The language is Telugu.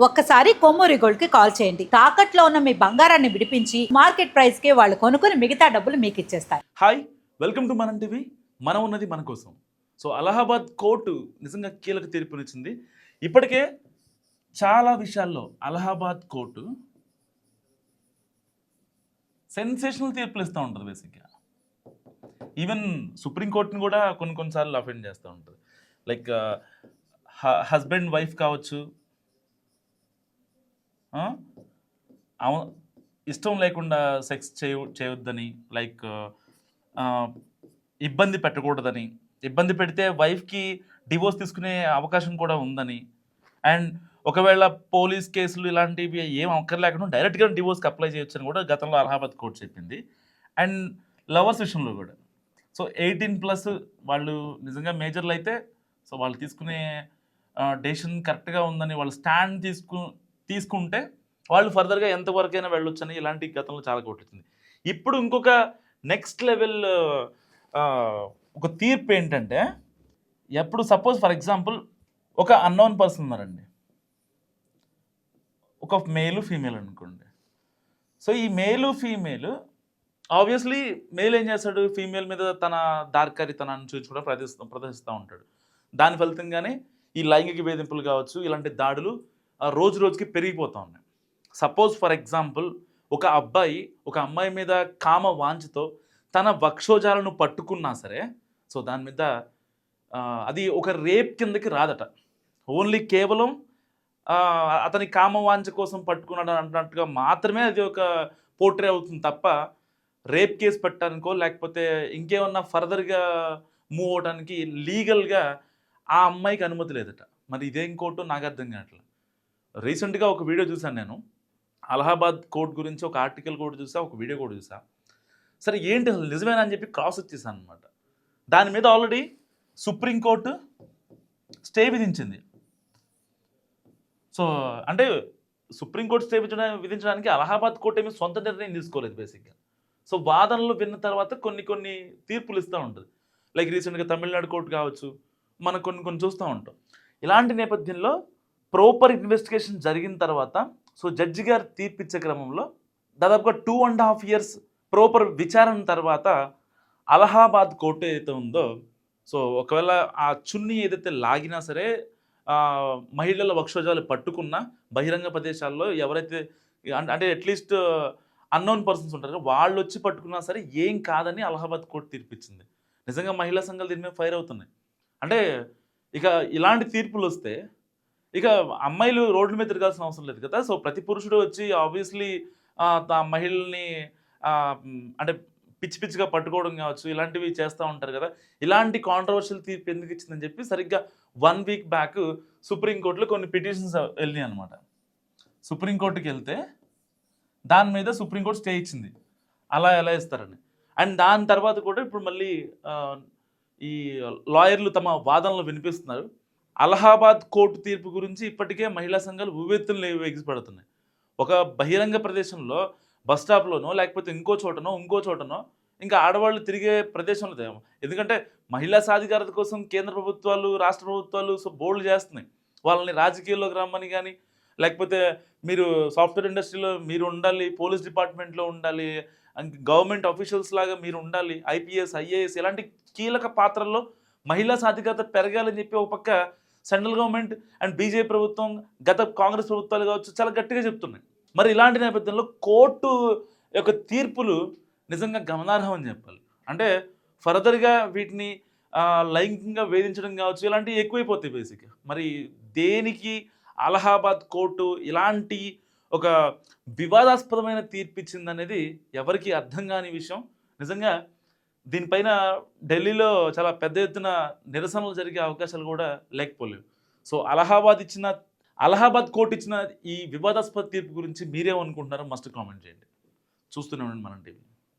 ఒక్కసారి కొమ్మూరి గోల్డ్ కి కాల్ చేయండి. తాకట్లో ఉన్న మీ బంగారాన్ని విడిపించి మార్కెట్ ప్రైస్ కి వాళ్ళు కొనుక్కుని మిగతా డబ్బులు మీకు ఇచ్చేస్తారు. హాయ్, వెల్కమ్ టు మనం టీవీ. మనం ఉన్నది మన కోసం. సో అలహాబాద్ కోర్టు నిజంగా కీలక తీర్పునిచ్చింది. ఇప్పటికే చాలా విషయాల్లో అలహాబాద్ కోర్టు సెన్సేషనల్ తీర్పులు ఇస్తూ ఉంటుంది. బేసిక్గా ఈవెన్ సుప్రీంకోర్టుని కూడా కొన్నిసార్లు అఫెండ్ చేస్తూ ఉంటుంది. లైక్ హస్బెండ్ వైఫ్ కావచ్చు, ఇష్టం లేకుండా సెక్స్ చేయొద్దని, లైక్ ఇబ్బంది పెట్టకూడదని, ఇబ్బంది పెడితే వైఫ్కి డివోర్స్ తీసుకునే అవకాశం కూడా ఉందని, అండ్ ఒకవేళ పోలీస్ కేసులు ఇలాంటివి ఏం అక్కర్లేకుండా డైరెక్ట్గా డివోర్స్కి అప్లై చేయొచ్చని కూడా గతంలో అలహాబాద్ కోర్టు చెప్పింది. అండ్ లవర్స్ విషయంలో కూడా సో 18+ వాళ్ళు నిజంగా మేజర్లు అయితే సో వాళ్ళు తీసుకునే డెసిషన్ కరెక్ట్గా ఉందని వాళ్ళు స్టాండ్ తీసుకుంటే వాళ్ళు ఫర్దర్గా ఎంతవరకైనా వెళ్ళొచ్చని ఇలాంటి గతంలో చాలా కొట్టింది. ఇప్పుడు ఇంకొక నెక్స్ట్ లెవెల్ ఒక తీర్పు ఏంటంటే, ఎప్పుడు సపోజ్ ఫర్ ఎగ్జాంపుల్ ఒక అన్నోన్ పర్సన్ ఉన్నారండి, ఒక మేలు ఫీమేల్ అనుకోండి. సో ఈ మేలు ఫీమేల్ ఆబ్వియస్లీ మేల్ ఏం చేస్తాడు, ఫీమేల్ మీద తన దార్కారితనాన్ని చూపించుకోవడం ప్రదర్శిస్తూ ఉంటాడు. దాని ఫలితంగానే ఈ లైంగిక వేధింపులు కావచ్చు, ఇలాంటి దాడులు రోజు రోజుకి పెరిగిపోతూ ఉన్నాయి. సపోజ్ ఫర్ ఎగ్జాంపుల్ ఒక అబ్బాయి ఒక అమ్మాయి మీద కామ వాంఛతో తన వక్షోజాలను పట్టుకున్నా సరే సో దాని మీద అది ఒక రేప్ కిందకి రాదట. ఓన్లీ కేవలం అతని కామ వాంఛ కోసం పట్టుకున్నాడు అన్నట్టుగా మాత్రమే అది ఒక పోర్ట్రే అవుతుంది తప్ప రేప్ కేసు పెట్టడానికో లేకపోతే ఇంకేమన్నా ఫర్దర్గా మూవ్ అవడానికి లీగల్గా ఆ అమ్మాయికి అనుమతి లేదట. మరి ఇదేం కోర్టు నాకు అర్థం కావట్లేదు. రీసెంట్గా ఒక వీడియో చూశాను నేను, అలహాబాద్ కోర్టు గురించి ఒక ఆర్టికల్ కూడా చూసా, ఒక వీడియో కూడా చూసా. సరే ఏంటి అసలు నిజమేనా అని చెప్పి క్రాస్ వచ్చేసాను అనమాట. దాని మీద ఆల్రెడీ సుప్రీంకోర్టు స్టే విధించింది. సో అంటే సుప్రీంకోర్టు స్టే విధించడానికి అలహాబాద్ కోర్టు ఏమి సొంత నిర్ణయం తీసుకోలేదు బేసిక్గా. సో వాదనలు విన్న తర్వాత కొన్ని తీర్పులు ఇస్తూ ఉంటుంది. లైక్ రీసెంట్గా తమిళనాడు కోర్టు కావచ్చు, మనం కొన్ని చూస్తూ ఉంటాం. ఇలాంటి నేపథ్యంలో ప్రాపర్ ఇన్వెస్టిగేషన్ జరిగిన తర్వాత సో జడ్జి గారు తీర్పిచ్చే క్రమంలో దాదాపుగా 2.5 years ప్రాపర్ విచారణ తర్వాత అలహాబాద్ కోర్టు ఏదైతే ఉందో సో ఒకవేళ ఆ చున్నీ ఏదైతే లాగినా సరే మహిళల వక్షోజాలు పట్టుకున్న బహిరంగ ప్రదేశాల్లో ఎవరైతే అంటే అట్లీస్ట్ అన్నోన్ పర్సన్స్ ఉంటారో వాళ్ళు వచ్చి పట్టుకున్నా సరే ఏం కాదని అలహాబాద్ కోర్టు తీర్పిచ్చింది. నిజంగా మహిళా సంఘాలు దీని మీద ఫైర్ అవుతున్నాయి. అంటే ఇక ఇలాంటి తీర్పులు వస్తే ఇక అమ్మాయిలు రోడ్ల మీద తిరగాల్సిన అవసరం లేదు కదా. సో ప్రతి పురుషుడు వచ్చి ఆబ్వియస్లీ మహిళల్ని అంటే పిచ్చిగా పట్టుకోవడం కావచ్చు, ఇలాంటివి చేస్తూ ఉంటారు కదా. ఇలాంటి కాంట్రవర్షియల్ తీర్పు ఎందుకు ఇచ్చిందని చెప్పి సరిగ్గా 1 week బ్యాక్ సుప్రీంకోర్టులో కొన్ని పిటిషన్స్ వెళ్ళినాయి అనమాట. సుప్రీంకోర్టుకి వెళ్తే దాని మీద సుప్రీంకోర్టు స్టే ఇచ్చింది, అలా ఎలా ఇస్తారని. అండ్ దాని తర్వాత కూడా ఇప్పుడు మళ్ళీ ఈ లాయర్లు తమ వాదనలు వినిపిస్తున్నారు. అలహాబాద్ కోర్టు తీర్పు గురించి ఇప్పటికే మహిళా సంఘాలు ఉవ్వెత్తులు ఎగిసిపడుతున్నాయి. ఒక బహిరంగ ప్రదేశంలో బస్ స్టాప్లోనో లేకపోతే ఇంకో చోటనో ఇంకా ఆడవాళ్ళు తిరిగే ప్రదేశంలో, ఎందుకంటే మహిళా సాధికారత కోసం కేంద్ర ప్రభుత్వాలు రాష్ట్ర ప్రభుత్వాలు సో బోల్డ్ చేస్తున్నాయి. వాళ్ళని రాజకీయాల్లోకి రమ్మని కానీ, లేకపోతే మీరు సాఫ్ట్వేర్ ఇండస్ట్రీలో మీరు ఉండాలి, పోలీస్ డిపార్ట్మెంట్లో ఉండాలి, గవర్నమెంట్ ఆఫీషియల్స్ లాగా మీరు ఉండాలి, IPS IAS ఇలాంటి కీలక పాత్రల్లో మహిళా సాధికారత పెరగాలని చెప్పి ఒక పక్క సెంట్రల్ గవర్నమెంట్ అండ్ బీజేపీ ప్రభుత్వం, గత కాంగ్రెస్ ప్రభుత్వాలు కావచ్చు చాలా గట్టిగా చెప్తున్నాయి. మరి ఇలాంటి నేపథ్యంలో కోర్టు యొక్క తీర్పులు నిజంగా గమనార్హం అని చెప్పాలి. అంటే ఫర్దర్గా వీటిని లైంగికంగా వేధించడం కావచ్చు ఇలాంటివి ఎక్కువైపోతాయి బేసిక్గా. మరి దేనికి అలహాబాద్ కోర్టు ఇలాంటి ఒక వివాదాస్పదమైన తీర్పు ఇచ్చింది అనేది ఎవరికి అర్థం కాని విషయం. నిజంగా దీనిపైన ఢిల్లీలో చాలా పెద్ద ఎత్తున నిరసనలు జరిగే అవకాశాలు కూడా లేకపోలేవు. సో అలహాబాద్ కోర్టు ఇచ్చిన ఈ వివాదాస్పద తీర్పు గురించి మీరేమనుకుంటున్నారో మస్ట్ కామెంట్ చేయండి. చూస్తూనే ఉండండి మనం టీవీ.